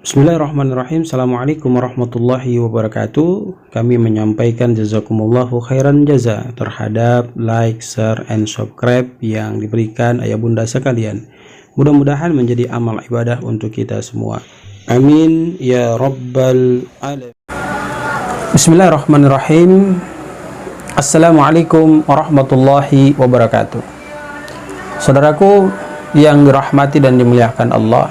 Bismillahirrahmanirrahim. Assalamualaikum warahmatullahi wabarakatuh. Kami menyampaikan jazakumullahu khairan jaza terhadap like, share, and subscribe yang diberikan ayah bunda sekalian. Mudah-mudahan menjadi amal ibadah untuk kita semua. Amin ya rabbal alamin. Bismillahirrahmanirrahim. Assalamualaikum warahmatullahi wabarakatuh. Saudaraku yang dirahmati dan dimuliakan Allah,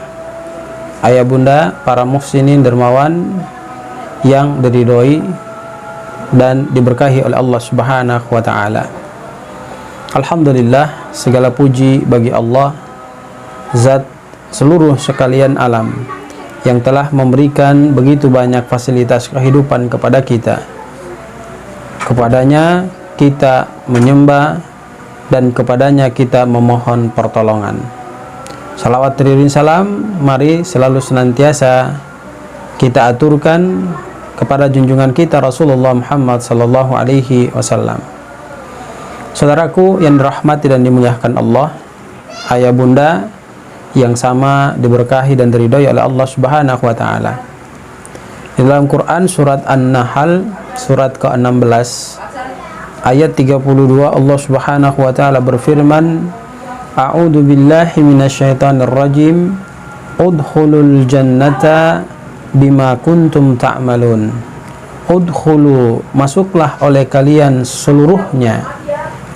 ayah bunda, para muhsinin dermawan yang diridhoi dan diberkahi oleh Allah Subhanahu wa taala. Alhamdulillah, segala puji bagi Allah, zat seluruh sekalian alam, yang telah memberikan begitu banyak fasilitas kehidupan kepada kita. Kepadanya kita menyembah dan kepadanya kita memohon pertolongan. Salawat teriring salam mari selalu senantiasa kita aturkan kepada junjungan kita Rasulullah Muhammad sallallahu alaihi wasallam. Saudaraku yang dirahmati dan dimuliakan Allah, ayah bunda yang sama diberkahi dan diridhai oleh Allah Subhanahu wa taala. Di dalam Quran surat An-Nahl surat ke-16 ayat 32 Allah Subhanahu wa taala berfirman, A'udzu billahi minasyaitonir rajim. Udkhulul jannata bima kuntum ta'malun. Udkhulu, masuklah oleh kalian seluruhnya,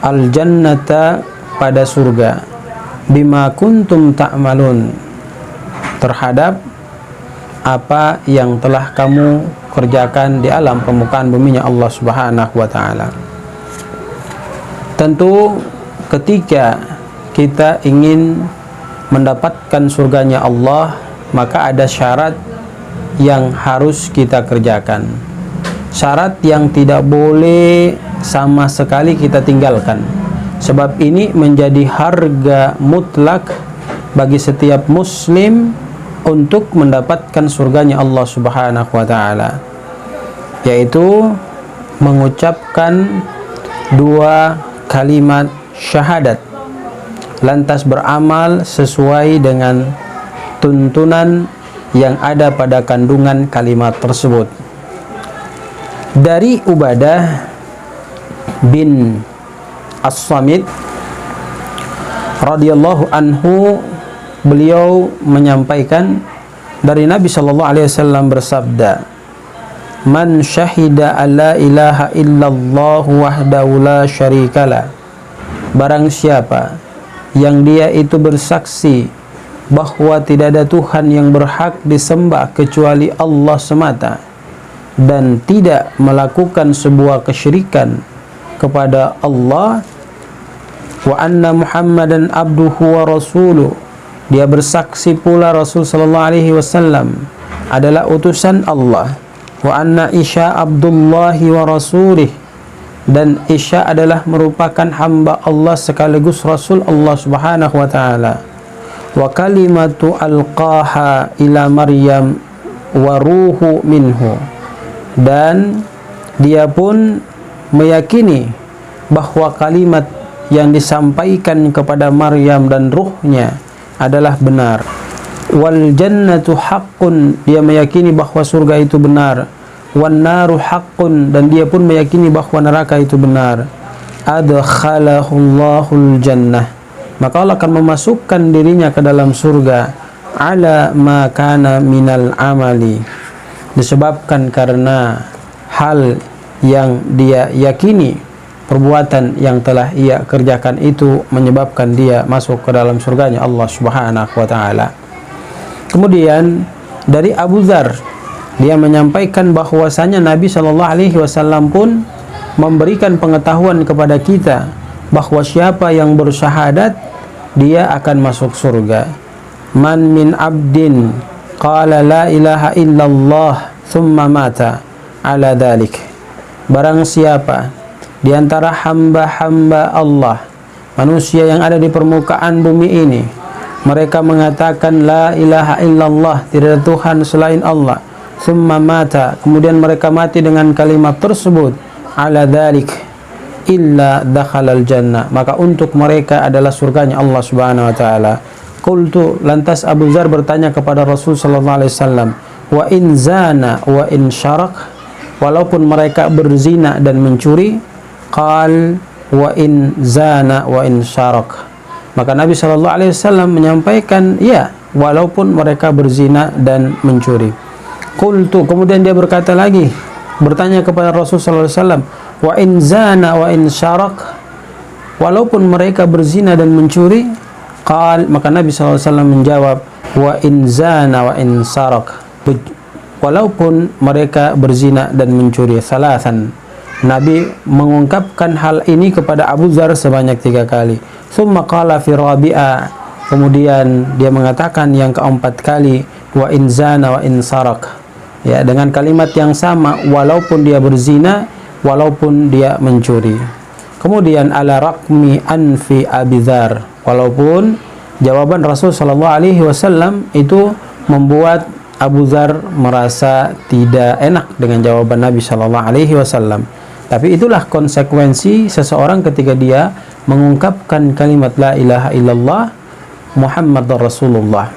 al jannata, pada surga, bima kuntum ta'malun, terhadap apa yang telah kamu kerjakan di alam permukaan buminya Allah Subhanahu wa taala. Tentu ketika kita ingin mendapatkan surganya Allah, maka ada syarat yang harus kita kerjakan. Syarat yang tidak boleh sama sekali kita tinggalkan. Sebab ini menjadi harga mutlak bagi setiap muslim untuk mendapatkan surganya Allah Subhanahu wa taala, yaitu mengucapkan dua kalimat syahadat, lantas beramal sesuai dengan tuntunan yang ada pada kandungan kalimat tersebut. Dari Ubadah bin As-Samit radhiyallahu anhu, beliau menyampaikan dari Nabi sallallahu alaihi wasallam bersabda, "Man syahida alla ilaha illallah wahdahu la syarikalah." Barang siapa yang dia itu bersaksi bahwa tidak ada Tuhan yang berhak disembah kecuali Allah semata, dan tidak melakukan sebuah kesyirikan kepada Allah, wa anna Muhammadan abduhu wa rasuluh, dia bersaksi pula Rasul sallallahu alaihi wasallam adalah utusan Allah, wa anna Isya abdullahi wa rasulih, dan Isya adalah merupakan hamba Allah sekaligus Rasul Allah Subhanahu wa taala, wa kalimatu alqaha ila Maryam wa ruhu minhu, dan dia pun meyakini bahwa kalimat yang disampaikan kepada Maryam dan ruhnya adalah benar. Wal jannatu haqqun, dia meyakini bahwa surga itu benar. Wan naru haqqun, dan dia pun meyakini bahwa neraka itu benar. Adkhalahullahu jannah, maka Allah akan memasukkan dirinya ke dalam surga, ala ma kana minal amali, disebabkan karena hal yang dia yakini, perbuatan yang telah ia kerjakan itu menyebabkan dia masuk ke dalam surganya Allah Subhanahu wa taala. Kemudian dari Abu Dzar, dia menyampaikan bahwasanya Nabi Shallallahu alaihi wasallam pun memberikan pengetahuan kepada kita bahwa siapa yang bersyahadat dia akan masuk surga. Man min abdin qala la ilaha illallah thumma mata ala dhalik. Barang siapa di antara hamba-hamba Allah, manusia yang ada di permukaan bumi ini, mereka mengatakan la ilaha illallah, tidak ada Tuhan selain Allah, thumma mata, kemudian mereka mati dengan kalimat tersebut, ala dhalik, illa dakhalal jannah, maka untuk mereka adalah surganya Allah Subhanahu wa taala. Qultu, lantas Abu Dzar bertanya kepada Rasul sallallahu alaihi wasallam, wa in zana wa in syarak, walaupun mereka berzina dan mencuri. Qal wa in zana wa in syarak. Maka Nabi sallallahu alaihi wasallam menyampaikan, ya, walaupun mereka berzina dan mencuri. Qultu, kemudian dia berkata lagi, bertanya kepada Rasul sallallahu alaihi wasallam, wa in zana wa in syarak, walaupun mereka berzina dan mencuri. Qal, maka Nabi sallallahu alaihi wasallam menjawab, wa in zana wa in syarak, walaupun mereka berzina dan mencuri. Salasan. Nabi mengungkapkan hal ini kepada Abu Dzar sebanyak 3 kali. Tsumma qala fi rabi'a, kemudian dia mengatakan yang keempat kali, wa in zana wa in sarak, ya, dengan kalimat yang sama, walaupun dia berzina, walaupun dia mencuri. Kemudian ala raqmi anfi Abi Dzar, walaupun jawaban Rasul sallallahu alaihi wasallam itu membuat Abu Dzar merasa tidak enak dengan jawaban Nabi sallallahu alaihi wasallam. Tapi itulah konsekuensi seseorang ketika dia mengungkapkan kalimat la ilaha illallah Muhammadar Rasulullah.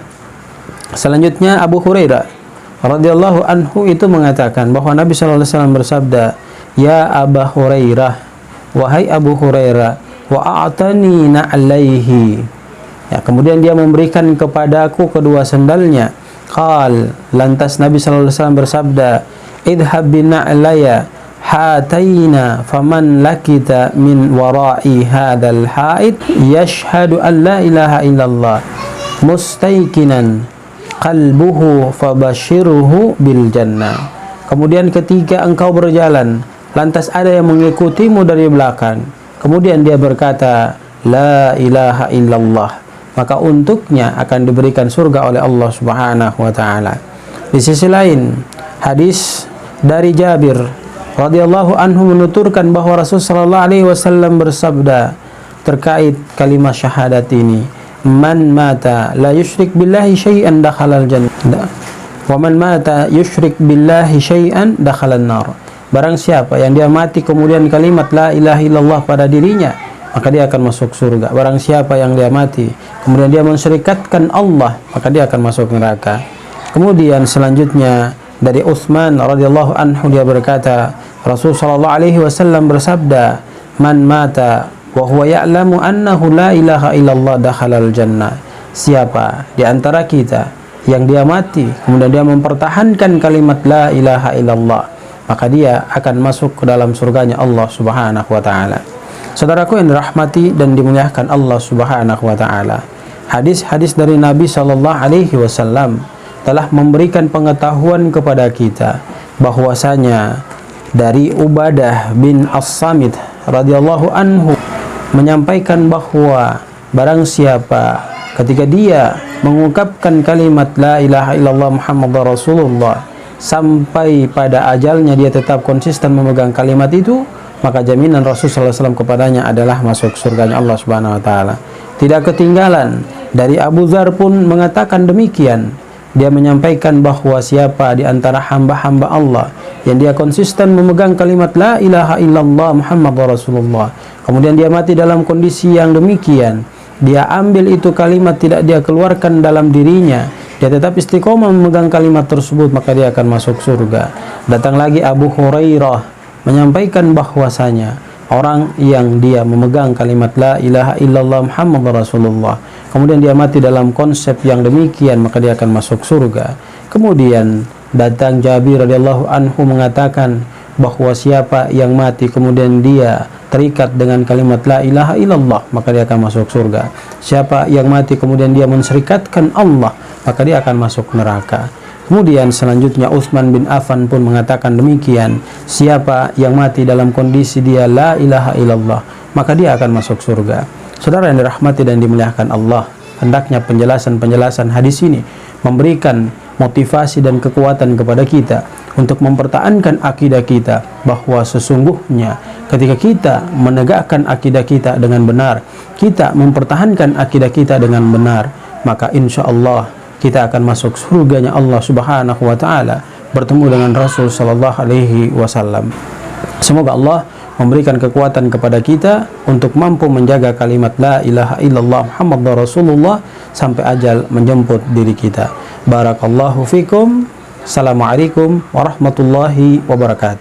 Selanjutnya Abu Hurairah radhiyallahu anhu itu mengatakan bahwa Nabi sallallahu alaihi wasallam bersabda, ya Abu Hurairah, wahai Abu Hurairah, wa a'tani na'laihi, ya, kemudian dia memberikan kepadaku kedua sandalnya. Qal, lantas Nabi sallallahu alaihi wasallam bersabda, idhhab bi na'laya hataina faman lakita min wara'i hadzal haid yashhadu an la ilaha illallah mustaiqinan qalbuhu fabashirhu bil jannah. Kemudian ketika engkau berjalan, lantas ada yang mengikutimu dari belakang, kemudian dia berkata la ilaha illallah, maka untuknya akan diberikan surga oleh Allah Subhanahu wa taala. Di sisi lain, hadis dari Jabir radhiyallahu anhu menuturkan bahwa Rasul sallallahu alaihi wasallam bersabda terkait kalimat syahadat ini, man mata la yusyrik billahi syai'an dakhalal jannah wa man mata yusyrik billahi syai'an dakhalan nar. Barang siapa yang dia mati kemudian kalimat la ilaha illallah pada dirinya, maka dia akan masuk surga. Barang siapa yang dia mati kemudian dia mensyirikatkan Allah, maka dia akan masuk neraka. Kemudian selanjutnya dari Utsman radhiyallahu anhu, dia berkata, Rasul sallallahu alaihi wasallam bersabda, man mata wa huwa ya'lamu annahu la ilaha illallah dakhalal jannah. Siapa di antara kita yang dia mati kemudian dia mempertahankan kalimat la ilaha illallah, maka dia akan masuk ke dalam surganya Allah Subhanahu wa taala. Saudaraku yang dirahmati dan dimuliakan Allah Subhanahu wa taala, hadis-hadis dari Nabi sallallahu alaihi wasallam telah memberikan pengetahuan kepada kita bahwasanya dari Ubadah bin As-Samit radhiyallahu anhu menyampaikan bahwa barang siapa ketika dia mengungkapkan kalimat la ilaha illallah Muhammadar Rasulullah sampai pada ajalnya dia tetap konsisten memegang kalimat itu, maka jaminan Rasul sallallahu alaihi wasallam kepadanya adalah masuk surganya Allah Subhanahu wa taala. Tidak ketinggalan dari Abu Dzar pun mengatakan demikian. Dia menyampaikan bahwa siapa di antara hamba-hamba Allah yang dia konsisten memegang kalimat la ilaha illallah Muhammadar Rasulullah, kemudian dia mati dalam kondisi yang demikian, dia ambil itu kalimat tidak dia keluarkan dalam dirinya, dia tetap istiqomah memegang kalimat tersebut, maka dia akan masuk surga. Datang lagi Abu Hurairah menyampaikan bahwasanya orang yang dia memegang kalimat la ilaha illallah Muhammadar Rasulullah kemudian dia mati dalam konsep yang demikian, maka dia akan masuk surga. Kemudian datang Jabir radhiyallahu anhu mengatakan bahwa siapa yang mati kemudian dia terikat dengan kalimat la ilaha illallah, maka dia akan masuk surga. Siapa yang mati kemudian dia mensyirikatkan Allah, maka dia akan masuk neraka. Kemudian selanjutnya Utsman bin Affan pun mengatakan demikian, siapa yang mati dalam kondisi dia la ilaha illallah, maka dia akan masuk surga. Saudara yang dirahmati dan dimuliakan Allah, hendaknya penjelasan-penjelasan hadis ini memberikan motivasi dan kekuatan kepada kita untuk mempertahankan akidah kita, bahwa sesungguhnya ketika kita menegakkan akidah kita dengan benar, kita mempertahankan akidah kita dengan benar, maka insya Allah kita akan masuk surganya Allah Subhanahu wa taala bertemu dengan Rasul sallallahu alaihi wasallam. Semoga Allah memberikan kekuatan kepada kita untuk mampu menjaga kalimat la ilaha illallah Muhammadur Rasulullah sampai ajal menjemput diri kita. Barakallahu fikum. Assalamualaikum warahmatullahi wabarakatuh.